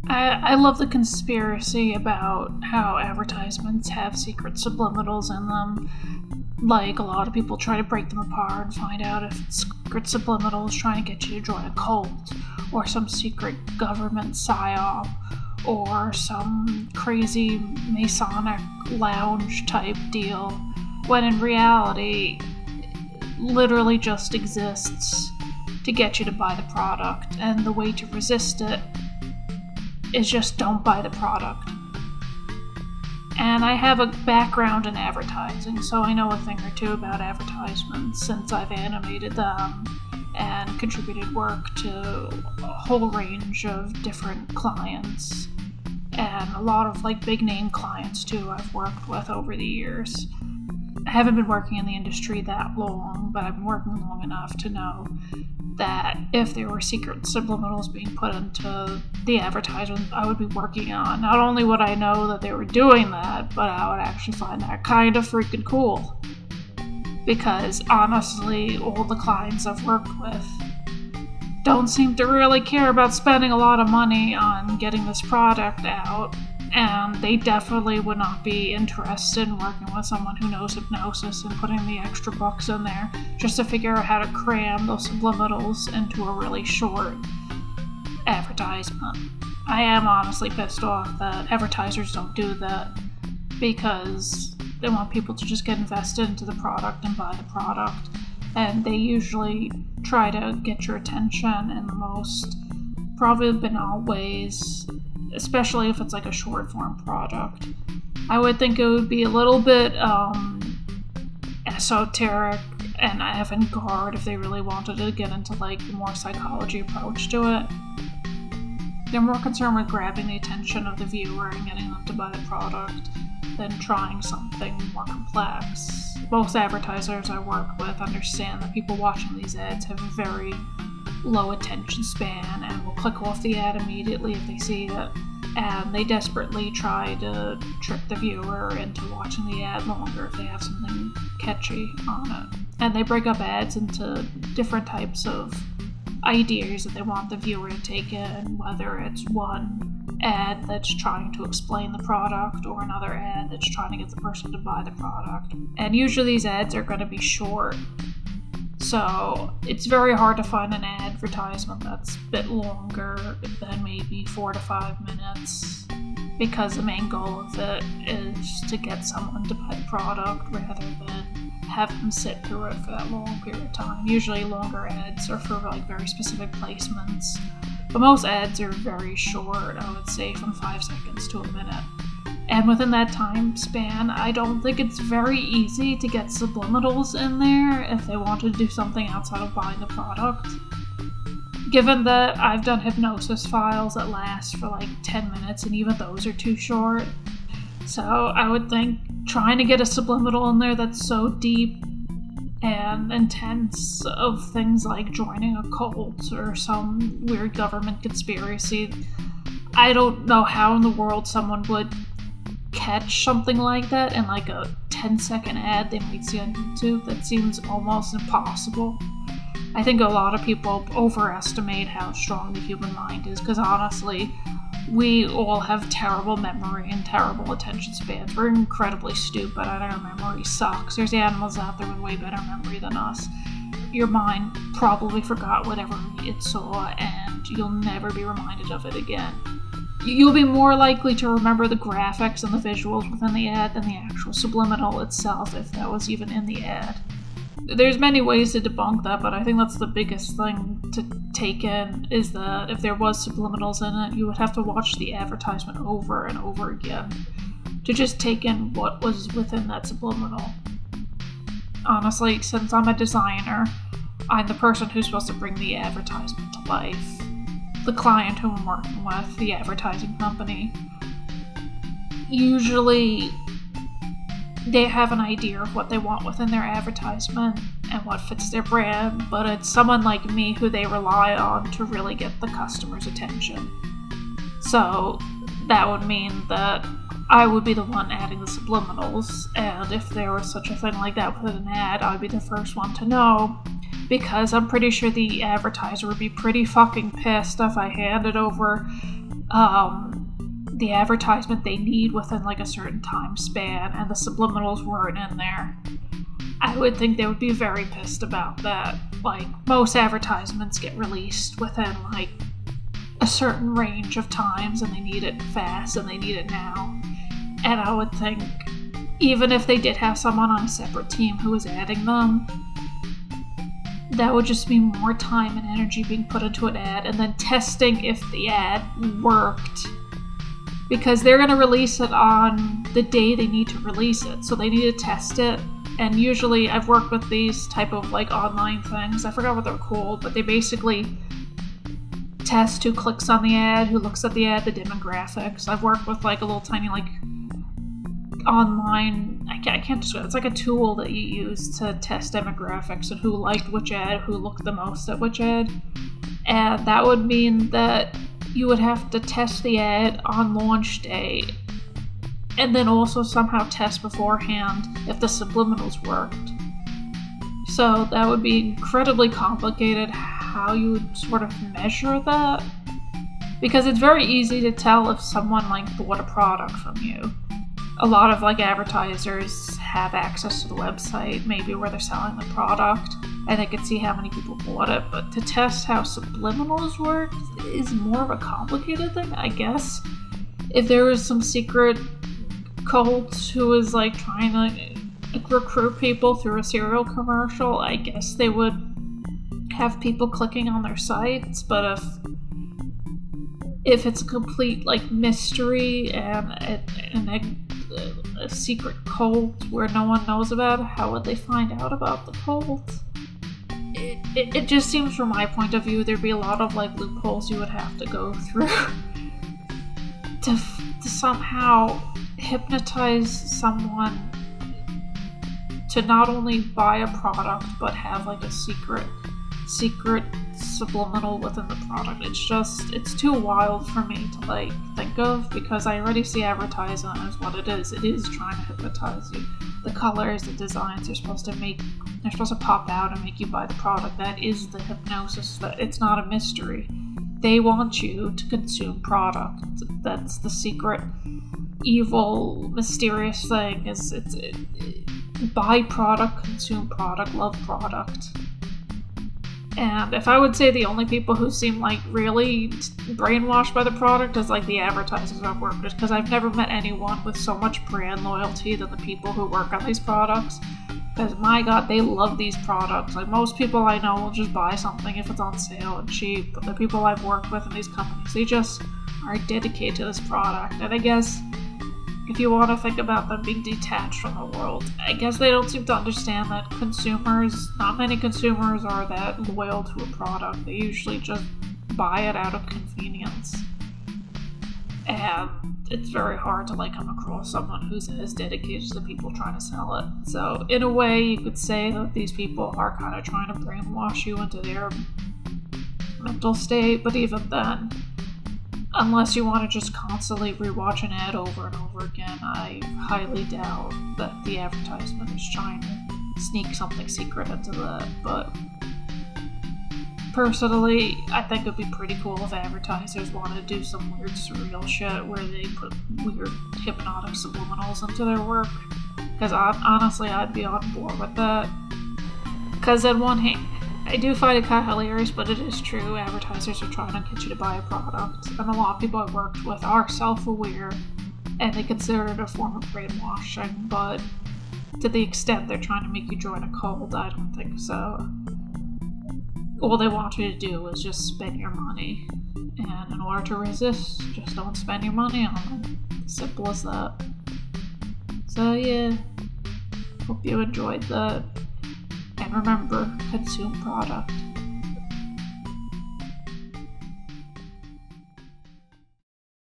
I love the conspiracy about how advertisements have secret subliminals in them. Like, a lot of people try to break them apart and find out if it's secret subliminals trying to get you to join a cult, or some secret government psyop, or some crazy Masonic lounge type deal, when in reality, literally just exists to get you to buy the product, and the way to resist it is just don't buy the product. And I have a background in advertising, so I know a thing or two about advertisements since I've animated them and contributed work to a whole range of different clients, and a lot of big name clients too I've worked with over the years. I haven't been working in the industry that long, but I've been working long enough to know that if there were secret subliminals being put into the advertisement I would be working on, not only would I know that they were doing that, but I would actually find that kind of freaking cool. Because honestly, all the clients I've worked with don't seem to really care about spending a lot of money on getting this product out, and they definitely would not be interested in working with someone who knows hypnosis and putting the extra bucks in there just to figure out how to cram those subliminals into a really short advertisement. I am honestly pissed off that advertisers don't do that, because they want people to just get invested into the product and buy the product, and they usually try to get your attention in the most probably banal ways, especially if it's a short form product. I would think it would be a little bit esoteric and avant-garde if they really wanted to get into the more psychology approach to it. They're more concerned with grabbing the attention of the viewer and getting them to buy the product than trying something more complex. Most advertisers I work with understand that people watching these ads have a very low attention span and will click off the ad immediately if they see it, and they desperately try to trick the viewer into watching the ad longer if they have something catchy on it. And they break up ads into different types of ideas that they want the viewer to take in, whether it's one ad that's trying to explain the product or another ad that's trying to get the person to buy the product. And usually these ads are going to be short, so it's very hard to find an advertisement that's a bit longer than maybe 4 to 5 minutes, because the main goal of it is to get someone to buy the product rather than have them sit through it for that long period of time. Usually longer ads are for very specific placements, but most ads are very short, I would say from 5 seconds to a minute. And within that time span, I don't think it's very easy to get subliminals in there if they want to do something outside of buying the product. Given that I've done hypnosis files that last for 10 minutes, and even those are too short. So I would think trying to get a subliminal in there that's so deep and intense of things like joining a cult or some weird government conspiracy, I don't know how in the world someone would catch something like that in a 10-second ad they might see on YouTube. That seems almost impossible. I think a lot of people overestimate how strong the human mind is, because honestly, we all have terrible memory and terrible attention spans. We're incredibly stupid and our memory sucks. There's animals out there with way better memory than us. Your mind probably forgot whatever it saw, and you'll never be reminded of it again. You'll be more likely to remember the graphics and the visuals within the ad than the actual subliminal itself, if that was even in the ad. There's many ways to debunk that, but I think that's the biggest thing to take in, is that if there was subliminals in it, you would have to watch the advertisement over and over again to just take in what was within that subliminal. Honestly, since I'm a designer, I'm the person who's supposed to bring the advertisement to life. The client who I'm working with, the advertising company, usually they have an idea of what they want within their advertisement and what fits their brand, but it's someone like me who they rely on to really get the customer's attention. So that would mean that I would be the one adding the subliminals, and if there was such a thing like that with an ad, I would be the first one to know, because I'm pretty sure the advertiser would be pretty fucking pissed if I handed over the advertisement they need within like a certain time span, and the subliminals weren't in there, I would think they would be very pissed about that. Like, most advertisements get released within like a certain range of times, and they need it fast and they need it now. And I would think, even if they did have someone on a separate team who was adding them, that would just be more time and energy being put into an ad, and then testing if the ad worked. Because they're going to release it on the day they need to release it, so they need to test it. And usually I've worked with these type of like online things, I forgot what they're called, but they basically test who clicks on the ad, who looks at the ad, the demographics. I've worked with like a little tiny like online, I can't describe it. It's like a tool that you use to test demographics and who liked which ad, who looked the most at which ad. And that would mean that you would have to test the ad on launch day, and then also somehow test beforehand if the subliminals worked. So that would be incredibly complicated how you would sort of measure that, because it's very easy to tell if someone like bought a product from you. A lot of like advertisers have access to the website, maybe where they're selling the product, and they can see how many people bought it, but to test how subliminals work is more of a complicated thing, I guess. If there was some secret cult who was like trying to recruit people through a cereal commercial, I guess they would have people clicking on their sites. But if it's a complete like mystery and a secret cult where no one knows about it, how would they find out about the cult? It just seems, from my point of view, there'd be a lot of like loopholes you would have to go through to somehow hypnotize someone to not only buy a product but have like a secret subliminal within the product. It's too wild for me to like think of, because I already see advertising as what it is. It is trying to hypnotize you. The colors, the designs they're supposed to pop out and make you buy the product. That is the hypnosis. That it's not a mystery. They want you to consume product. That's the secret, evil, mysterious thing. It's buy product, consume product, love product. And if I would say the only people who seem like really brainwashed by the product is like the advertisers I've worked with, because I've never met anyone with so much brand loyalty than the people who work on these products. Because my god, they love these products. Like, most people I know will just buy something if it's on sale and cheap, but the people I've worked with in these companies, they just are dedicated to this product. And I guess if you want to think about them being detached from the world, I guess they don't seem to understand that not many consumers are that loyal to a product. They usually just buy it out of convenience. And it's very hard to like come across someone who's as dedicated to the people trying to sell it. So in a way, you could say that these people are kind of trying to brainwash you into their mental state, but even then, unless you want to just constantly rewatch an ad over and over again, I highly doubt that the advertisement is trying to sneak something secret into that. But personally, I think it'd be pretty cool if advertisers wanted to do some weird surreal shit where they put weird hypnotic subliminals into their work. Because honestly, I'd be on board with that. Because on one hand, I do find it kind of hilarious, but it is true. Advertisers are trying to get you to buy a product. And a lot of people I've worked with are self-aware, and they consider it a form of brainwashing. But to the extent they're trying to make you join a cult, I don't think so. All they want you to do is just spend your money. And in order to resist, just don't spend your money on them. Simple as that. So yeah, hope you enjoyed that. And remember, consume product.